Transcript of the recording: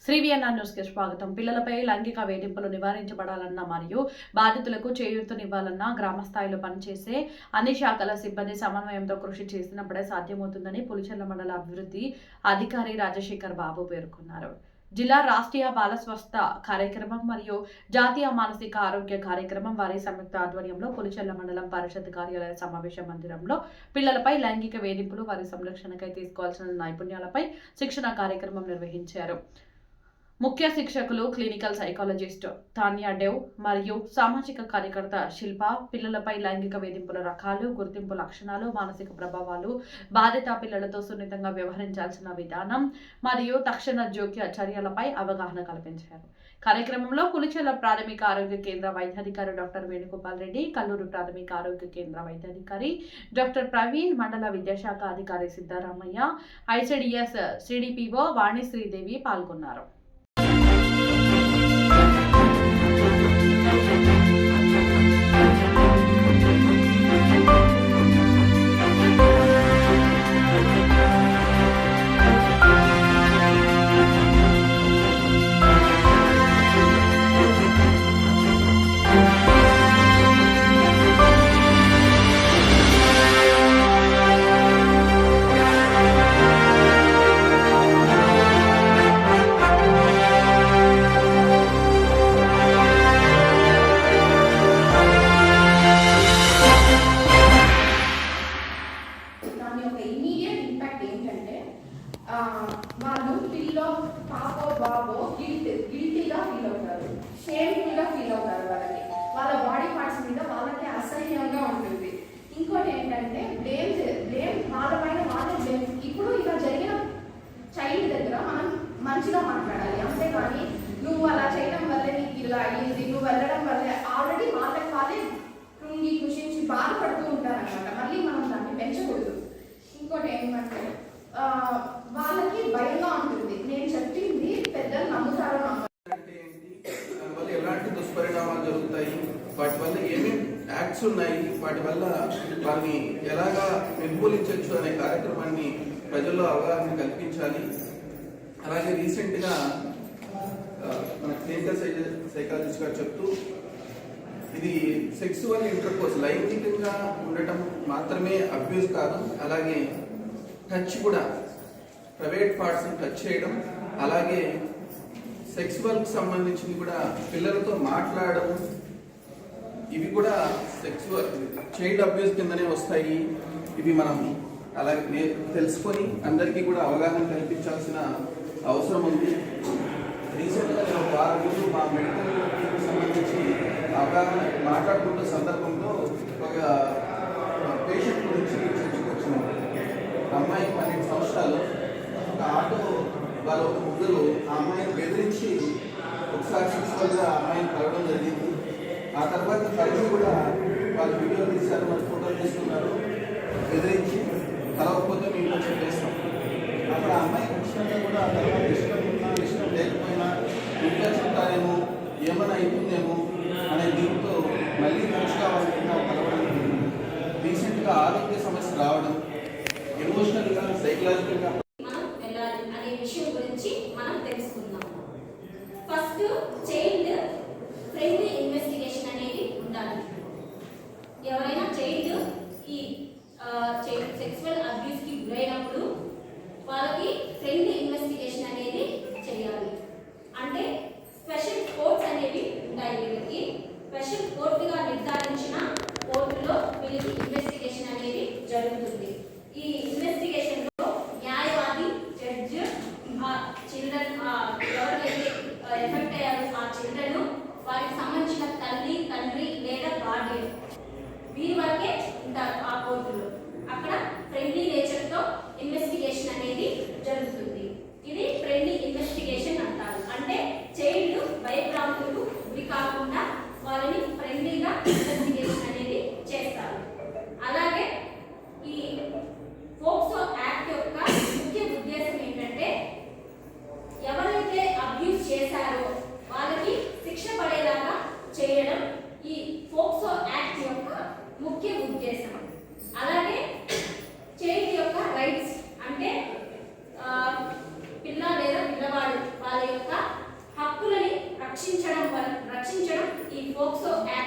శ్రీవియన్నా న్యూస్కి స్వాగతం. పిల్లలపై లైంగిక వేధింపులు నివారించబడాలన్న మరియు బాధితులకు చేయూతనివ్వాలన్న గ్రామస్థాయిలో పనిచేసే అన్ని శాఖల సిబ్బంది సమన్వయంతో కృషి చేసినప్పుడే సాధ్యమవుతుందని పులిచెర్ల మండల అభివృద్ధి అధికారి రాజశేఖర్ బాబు పేర్కొన్నారు. జిల్లా రాష్ట్రీయ బాల స్వస్థ కార్యక్రమం మరియు జాతీయ మానసిక ఆరోగ్య కార్యక్రమం వారి సంయుక్త ఆధ్వర్యంలో పులిచెర్ల మండలం పరిషత్ కార్యాలయ సమావేశ మందిరంలో పిల్లలపై లైంగిక వేధింపులు వారి సంరక్షణకై తీసుకోవాల్సిన నైపుణ్యాలపై శిక్షణ కార్యక్రమం నిర్వహించారు. ముఖ్య శిక్షకులు క్లినికల్ సైకాలజిస్ట్ తాన్యా డెవ్ మరియు సామాజిక కార్యకర్త శిల్ప పిల్లలపై లైంగిక వేధింపుల రకాలు, గుర్తింపు లక్షణాలు, మానసిక ప్రభావాలు, బాధిత పిల్లలతో సున్నితంగా వ్యవహరించాల్సిన విధానం మరియు తక్షణ జోక్య చర్యలపై అవగాహన కల్పించారు. కార్యక్రమంలో పులిచెర్ల ప్రాథమిక ఆరోగ్య కేంద్ర వైద్యాధికారి డాక్టర్ వేణుగోపాల్ రెడ్డి, కల్లూరు ప్రాథమిక ఆరోగ్య కేంద్ర వైద్యాధికారి డాక్టర్ ప్రవీణ్, మండల విద్యాశాఖ అధికారి సిద్ధారామయ్య, ఐసిడిఎస్ సిడిపిఓ వాణిశ్రీదేవి పాల్గొన్నారు. వాళ్ళు పిల్లో పాపో బాబో గిల్టీగా ఫీల్ అవుతారు, షేమ్ఫుల్గా ఫీల్ అవుతారు. వాళ్ళ బాడీ పార్ట్స్ మీద వాళ్ళకి అసహ్యంగా ఉంటుంది. ఇంకోటి ఏంటంటే బ్లేమ్ వాళ్ళ పైన వాళ్ళే బ్లేమ్. ఇప్పుడు ఇలా జరిగిన చైల్డ్ దగ్గర మనం మంచిగా మాట్లాడాలి, అంతేగాని నువ్వు అలా చేయడం వల్లే నీకు ఇలా అయ్యింది, నువ్వు వెళ్ళడం వల్లే ఆల్రెడీ వాళ్ళకి వాళ్ళే కృంగి కృషించి బాధపడుతూ ఉంటారనమాట. మళ్ళీ మనం దాన్ని పెంచకూడదు. ఇంకోటి ఏంటంటే వాళ్ళకి భయంగా ఉంటుంది. నేను చెప్పింది పెద్దలు నమ్ముతారో దానివల్ల ఎలాంటి దుష్పరిణామాలు జరుగుతాయి, వాటి వల్ల ఏమేమి యాక్ట్స్ ఉన్నాయి, వాటి వల్ల వారిని ఎలాగా నిర్మూలించవచ్చు అనే కార్యక్రమాన్ని ప్రజల్లో అవగాహన కల్పించాలి. అలాగే రీసెంట్గా మన క్లినికల్ సైకాలజిస్ట్ గారు చెప్తూ ఇది సెక్సువల్ ఇంటర్కోర్స్, లైంగికంగా ఉండటం మాత్రమే అబ్యూస్ కాదు, అలాగే టచ్ కూడా, ప్రైవేట్ పార్ట్స్ని టచ్ చేయడం, అలాగే సెక్సువల్కి సంబంధించింది కూడా పిల్లలతో మాట్లాడడం, ఇవి కూడా సెక్సువల్ చైల్డ్ అబ్యూస్ కిందనే వస్తాయి. ఇవి మనం అలాగే తెలుసుకొని అందరికీ కూడా అవగాహన కల్పించాల్సిన అవసరం ఉంది. రీసెంట్గా నేను ఒక 6 రోజులు మా మెడికల్ సంబంధించి అవగాహన మాట్లాడుకుంటున్న సందర్భంలో ఒక పేషెంట్ గురించి చర్చకు వచ్చినాం. అమ్మాయికి 12 సంవత్సరాలు, ఒక ఆటో వాళ్ళ ఒక ముగ్గురు ఆ అమ్మాయిని బెదిరించి ఒకసారి సెక్సువల్గా అమ్మాయిని కలవడం జరిగింది. ఆ తర్వాత కలిసి కూడా వాళ్ళు వీడియోలు తీశారు, మరి ఫోటోలు తీసుకున్నారు. బెదిరించి కలవకపోతే మేము ఇంట్లో చెప్పేస్తాం. అక్కడ అమ్మాయి ఖచ్చితంగా కూడా ఆ తర్వాత ఇష్టం ఉన్నా ఇష్టం లేకపోయినా ఇంకా చెప్తారేమో, ఏమైనా అవుతుందేమో అనే దీంతో మళ్ళీ మంచి కావాలనుకున్నా కలవడం జరిగింది. రీసెంట్గా ఆరోగ్య సమస్య రావడం, ఎమోషనల్గా సైకలాజికల్గా అనే విషయం గురించి మనం తెలుసుకుందాం. ఫస్ట్ చైల్డ్ ఫ్రెండ్లీ ఇన్వెస్టిగేషన్ అనేది ఉండాలి. ఎవరైనా చైల్డ్ ఈ సెక్సువల్ అబ్యూస్కి గురైనప్పుడు వాళ్ళకి ఫ్రెండ్లీ ఇన్వెస్టిగేషన్ అనేది చేయాలి. అంటే స్పెషల్ కోర్ట్స్ అనేవి ఉంటాయి. వీళ్ళకి స్పెషల్ కోర్టుగా నిర్ధారించిన కోర్టులో వీళ్ళకి ఇన్వెస్టిగేషన్ అనేది జరుగుతుంది. ఈ ఇన్వెస్టిగేషన్ లో న్యాయవాది, జడ్జ్, చిల్డ్రన్ ఎవరైతే ఎఫెక్ట్ అయ్యారో ఆ చిల్డ్రన్, వారికి సంబంధించిన తల్లి, తండ్రి లేదా గార్డియన్, వీరి వరకే ఉంటారు ఆ కోర్టులో. అక్కడ ఫ్రెండ్లీ నేచర్ తో ఇన్వెస్టిగేషన్ అనేది జరుగుతుంది. ఇది ఫ్రెండ్లీ ఇన్వెస్టిగేషన్ అంటారు. అంటే చైల్డ్ భయభ్రాంతులు గురి కాకుండా వాళ్ళని ఫ్రెండ్లీగా ఇన్వెస్టిగేషన్ అనేది చేస్తారు. అలాగే ఈ పోక్సో యాక్ట్ యొక్క ముఖ్య ఉద్దేశం ఏంటంటే ఎవరైతే అబ్యూస్ చేశారో వాళ్ళకి శిక్ష పడేలాగా చేయడం ఈ పోక్సో యాక్ట్ యొక్క ముఖ్య ఉద్దేశం. అలాగే చైల్డ్ యొక్క రైట్స్ అంటే ఈ పోక్సో యాక్ట్